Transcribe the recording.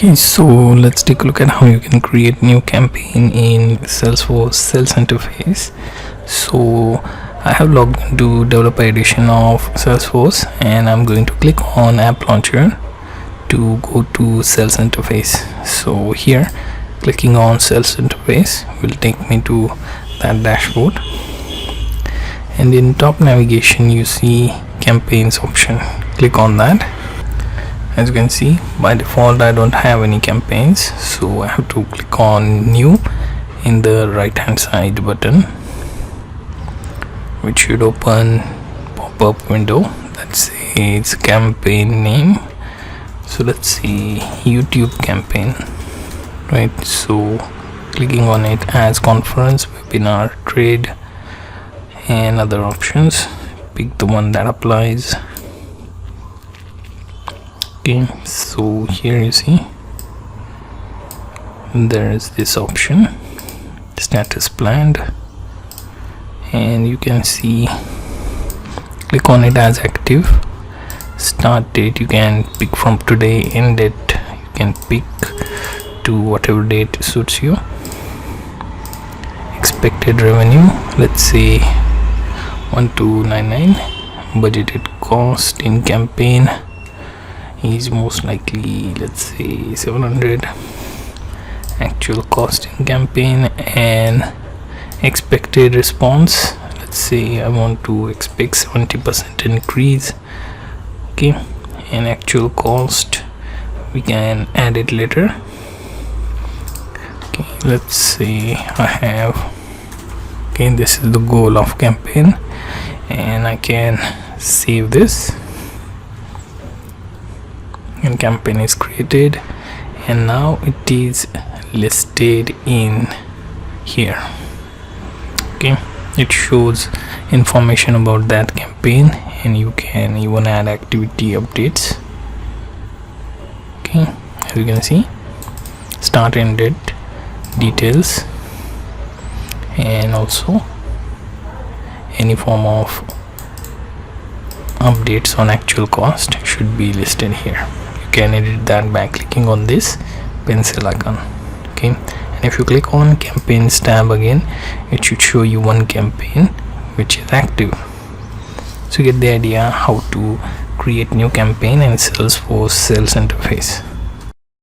Okay, so let's take a look at how you can create new campaign in Salesforce sales interface. So I have logged into developer edition of Salesforce and I'm going to click on app launcher to go to sales interface. So here clicking on sales interface will take me to that dashboard, and in top navigation you see campaigns option. Click on that. As you can see, by default I don't have any campaigns, so I have to click on new in the right hand side button, which should open pop-up window that says campaign name. So let's see, YouTube campaign, right? So clicking on it as conference, webinar, trade and other options, pick the one that applies. Okay, so here you see there is this option, status planned, and you can see, click on it as active. Start date you can pick from today, end date you can pick to whatever date suits you. Expected revenue, let's say 1299. Budgeted cost in campaign is most likely, let's say 700. Actual cost in campaign and expected response, let's say I want to expect 70% increase. Okay, and actual cost we can add it later. Okay, let's say I have, okay, this is the goal of campaign, and I can save this, and campaign is created, and now it is listed in here. Okay, it shows information about that campaign, and you can even add activity updates. Okay, as you can see, start and date details, and also any form of updates on actual cost should be listed here. You can edit that by clicking on this pencil icon. Okay, and if you click on campaigns tab again, it should show you one campaign which is active. So you get the idea how to create new campaign in Salesforce sales interface.